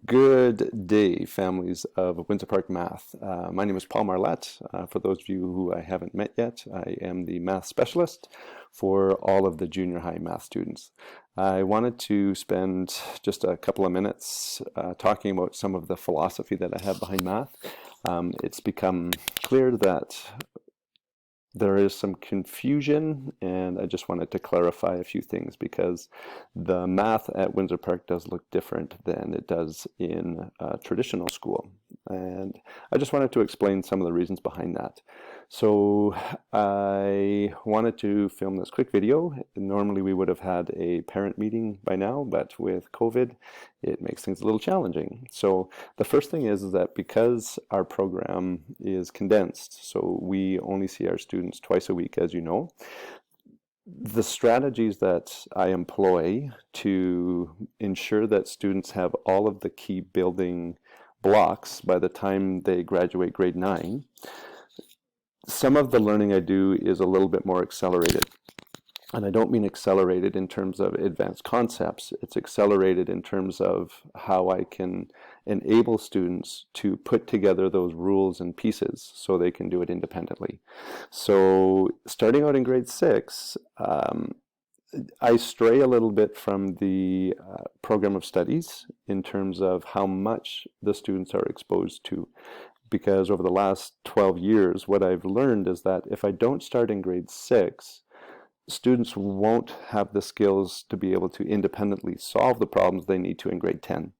Good day, families of Windsor Park Math. My name is Paul Marlette. For those of you who I haven't met yet, I am the math specialist for all of the junior high math students. I wanted to spend just a couple of minutes talking about some of the philosophy that I have behind math. It's become clear that there is some confusion, and I just wanted to clarify a few things because the math at Windsor Park does look different than it does in traditional school. And I just wanted to explain some of the reasons behind that. So I wanted to film this quick video. Normally we would have had a parent meeting by now, but with COVID, it makes things a little challenging. So the first thing is that because our program is condensed, so we only see our students twice a week, as you know, the strategies that I employ to ensure that students have all of the key building blocks by the time they graduate grade 9, some of the learning I do is a little bit more accelerated. And I don't mean accelerated in terms of advanced concepts. It's accelerated in terms of how I can enable students to put together those rules and pieces so they can do it independently. So starting out in grade 6, I stray a little bit from the program of studies in terms of how much the students are exposed to. Because over the last 12 years, what I've learned is that if I don't start in grade 6, students won't have the skills to be able to independently solve the problems they need to in grade 10.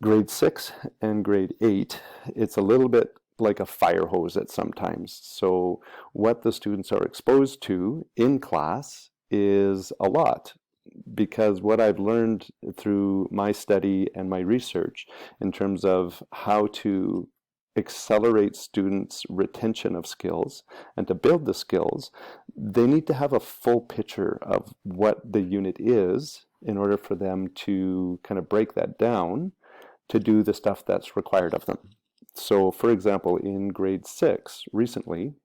Grade 6 and grade 8, it's a little bit like a fire hose at sometimes. So what the students are exposed to in class is a lot, because what I've learned through my study and my research in terms of how to accelerate students' retention of skills and to build the skills, they need to have a full picture of what the unit is in order for them to kind of break that down to do the stuff that's required of them. So for example, in grade 6 recently,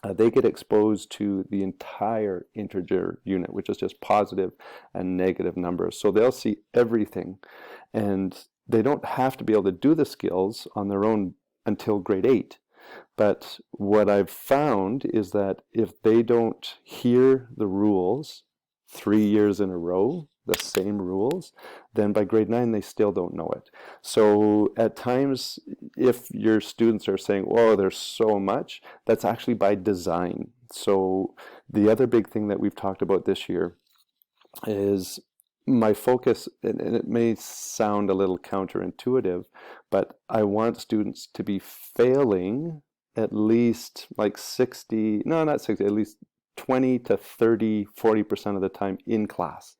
they get exposed to the entire integer unit, which is just positive and negative numbers. So they'll see everything, and they don't have to be able to do the skills on their own until grade 8. But what I've found is that if they don't hear the rules 3 years in a row, the same rules, then by grade 9 they still don't know it. So at times, if your students are saying, "Oh, there's so much," that's actually by design. So the other big thing that we've talked about this year is my focus, and it may sound a little counterintuitive, but I want students to be failing at least like 60, no, not 60, at least 20 to 30, 40% of the time in class.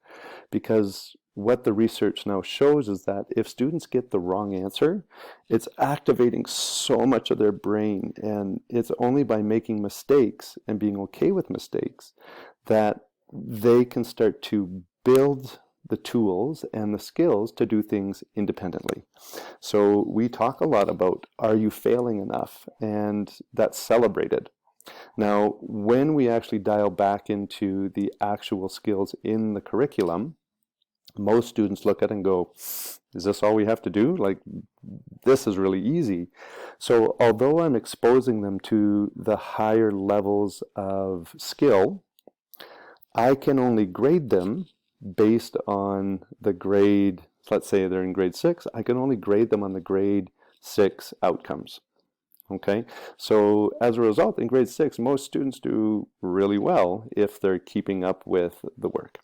Because what the research now shows is that if students get the wrong answer, it's activating so much of their brain, and it's only by making mistakes and being okay with mistakes that they can start to build the tools and the skills to do things independently. So we talk a lot about, are you failing enough? And that's celebrated. Now, when we actually dial back into the actual skills in the curriculum, most students look at it and go, is this all we have to do? Like, this is really easy. So although I'm exposing them to the higher levels of skill, I can only grade them based on the grade. Let's say they're in grade 6, I can only grade them on the grade 6 outcomes. Okay, so as a result, in grade 6, most students do really well if they're keeping up with the work.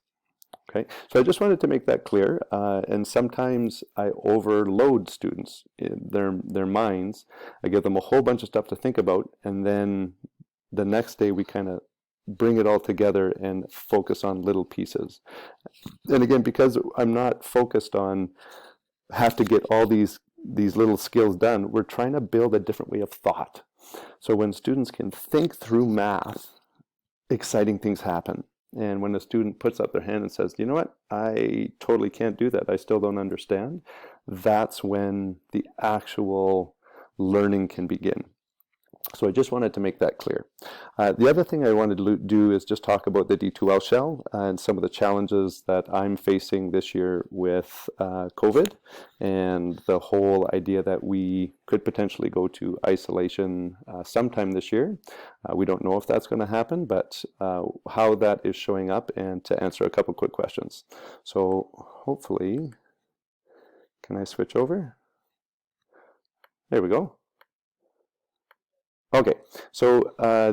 Okay, so I just wanted to make that clear, and sometimes I overload students in their minds. I give them a whole bunch of stuff to think about, and then the next day we kind of bring it all together and focus on little pieces. And again, because I'm not focused on have to get all these little skills done, we're trying to build a different way of thought. So when students can think through math, exciting things happen. And when a student puts up their hand and says, you know what, I totally can't do that, I still don't understand, that's when the actual learning can begin. So I just wanted to make that clear. The other thing I wanted to do is just talk about the D2L shell and some of the challenges that I'm facing this year with COVID and the whole idea that we could potentially go to isolation sometime this year. We don't know if that's going to happen, but how that is showing up, and to answer a couple quick questions. So hopefully, can I switch over? There we go. Okay, so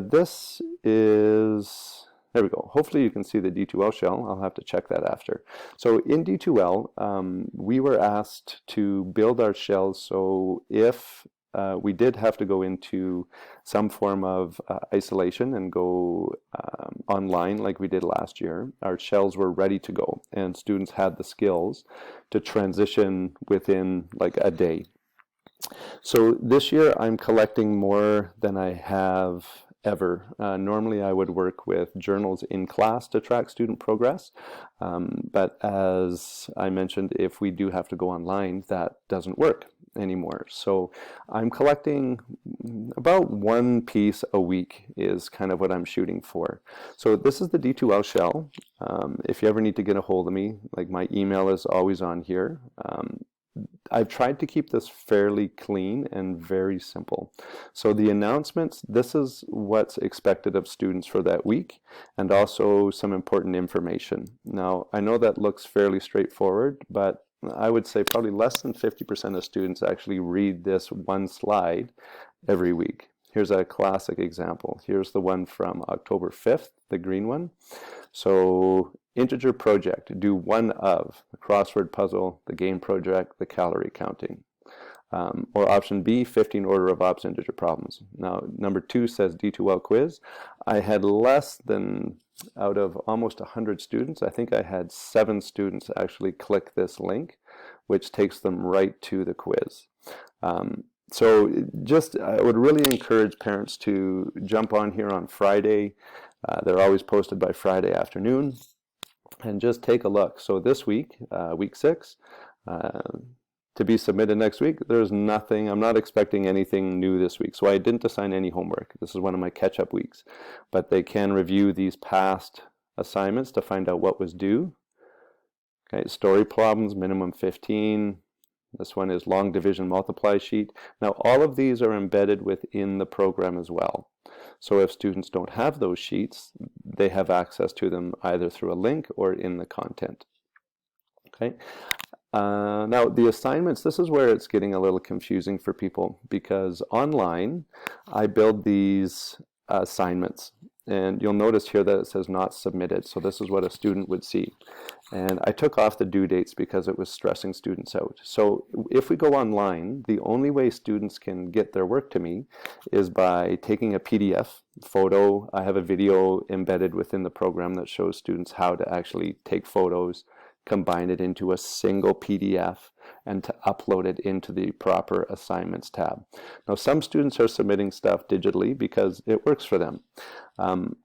this is, there we go. Hopefully you can see the D2L shell. I'll have to check that after. So in D2L, we were asked to build our shells so if we did have to go into some form of isolation and go online like we did last year, our shells were ready to go and students had the skills to transition within like a day. So this year I'm collecting more than I have ever. Normally I would work with journals in class to track student progress, but as I mentioned, if we do have to go online, that doesn't work anymore. So I'm collecting about one piece a week is kind of what I'm shooting for. So this is the D2L shell. If you ever need to get a hold of me, like my email is always on here. I've tried to keep this fairly clean and very simple. So the announcements, this is what's expected of students for that week, and also some important information. Now, I know that looks fairly straightforward, but I would say probably less than 50% of students actually read this one slide every week. Here's a classic example. Here's the one from October 5th, the green one. So integer project, do one of the crossword puzzle, the game project, the calorie counting. Or option B, 15 order of ops integer problems. Now, number 2 says D2L quiz. I had less than, out of almost 100 students, I think I had 7 students actually click this link, which takes them right to the quiz. So just, I would really encourage parents to jump on here on Friday. They're always posted by Friday afternoon, and just take a look. So this week, week 6, to be submitted next week, there's nothing, I'm not expecting anything new this week. So I didn't assign any homework. This is one of my catch-up weeks. But they can review these past assignments to find out what was due. Okay, story problems, minimum 15. This one is long division multiply sheet. Now all of these are embedded within the program as well. So if students don't have those sheets, they have access to them either through a link or in the content. Okay. Now the assignments, this is where it's getting a little confusing for people, because online I build these assignments. And you'll notice here that it says not submitted. So this is what a student would see. And I took off the due dates because it was stressing students out. So if we go online, the only way students can get their work to me is by taking a PDF photo. I have a video embedded within the program that shows students how to actually take photos, combine it into a single PDF, and to upload it into the proper assignments tab. Now some students are submitting stuff digitally because it works for them.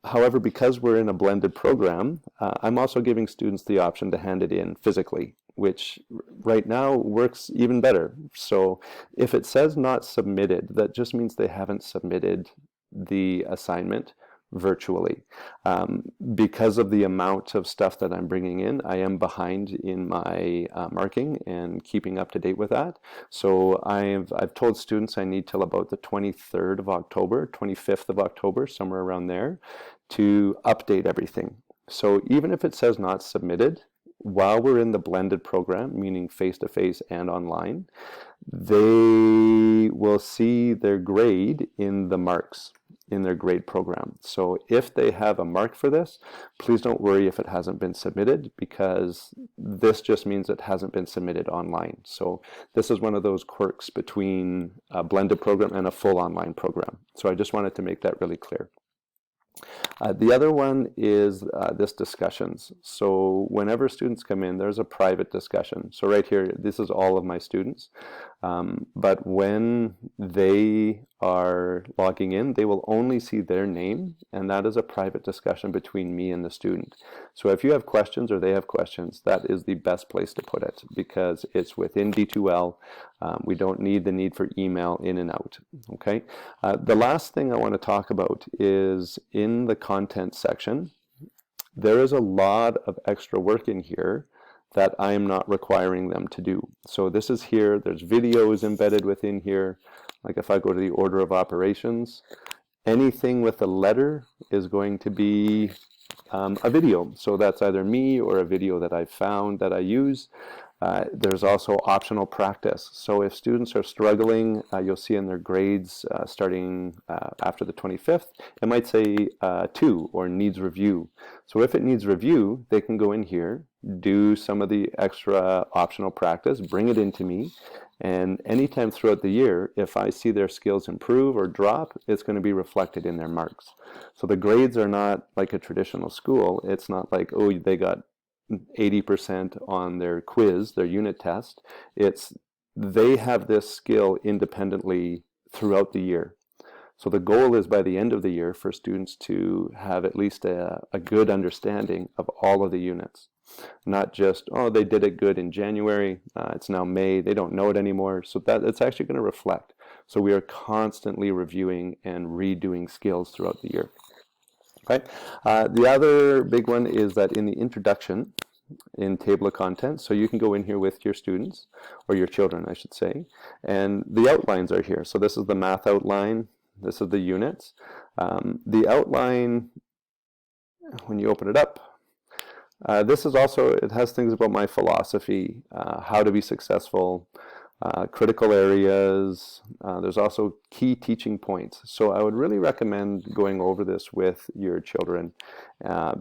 However, because we're in a blended program, I'm also giving students the option to hand it in physically, which right now works even better. So if it says not submitted, that just means they haven't submitted the assignment virtually. Because of the amount of stuff that I'm bringing in, I am behind in my marking and keeping up to date with that. So I've told students I need till about the 23rd of October, 25th of October, somewhere around there, to update everything. So even if it says not submitted, while we're in the blended program, meaning face-to-face and online, they will see their grade in the marks in their grade program. So if they have a mark for this, please don't worry if it hasn't been submitted, because this just means it hasn't been submitted online. So this is one of those quirks between a blended program and a full online program. So I just wanted to make that really clear. The other one is this discussions. So whenever students come in, there's a private discussion. So right here, this is all of my students. But when they are logging in, they will only see their name, and that is a private discussion between me and the student. So if you have questions or they have questions, that is the best place to put it because it's within D2L. We don't need the need for email in and out. Okay. The last thing I want to talk about is in the content section. There is a lot of extra work in here that I am not requiring them to do. So this is here, there's videos embedded within here. Like if I go to the order of operations, anything with a letter is going to be a video. So that's either me or a video that I found that I use. There's also optional practice. So if students are struggling, you'll see in their grades starting after the 25th, it might say 2 or needs review. So if it needs review, they can go in here, do some of the extra optional practice, bring it into me, and anytime throughout the year, if I see their skills improve or drop, it's going to be reflected in their marks. So the grades are not like a traditional school. It's not like, oh, they got 80% on their quiz, their unit test. It's they have this skill independently throughout the year. So the goal is by the end of the year for students to have at least a good understanding of all of the units. Not just, oh, they did it good in January, it's now May, they don't know it anymore. So that it's actually going to reflect. So we are constantly reviewing and redoing skills throughout the year. Okay. The other big one is that in the introduction, in table of contents, so you can go in here with your students, or your children, I should say, and the outlines are here. So this is the math outline, this is the units. The outline, when you open it up, this is also, it has things about my philosophy, how to be successful, critical areas. There's also key teaching points. So I would really recommend going over this with your children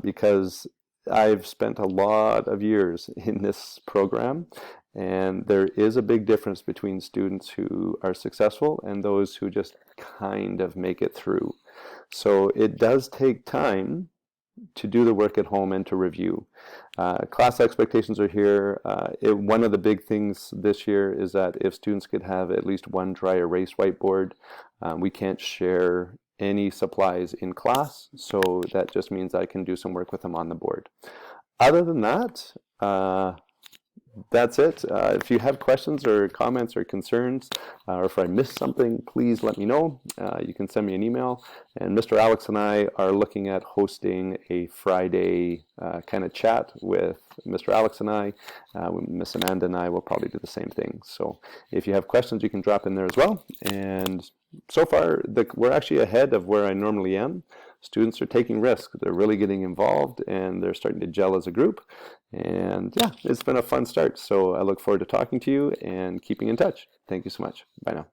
because I've spent a lot of years in this program, and there is a big difference between students who are successful and those who just kind of make it through. So it does take time to do the work at home and to review. Class expectations are here. One of the big things this year is that if students could have at least one dry erase whiteboard, we can't share any supplies in class, so that just means I can do some work with them on the board. Other than that, that's it. If you have questions or comments or concerns, or if I missed something, please let me know. You can send me an email. And Mr. Alex and I are looking at hosting a Friday kind of chat with Mr. Alex and I. Miss Amanda and I will probably do the same thing. So if you have questions, you can drop in there as well. And so far, we're actually ahead of where I normally am. Students are taking risks. They're really getting involved, and they're starting to gel as a group. And yeah, it's been a fun start. So I look forward to talking to you and keeping in touch. Thank you so much. Bye now.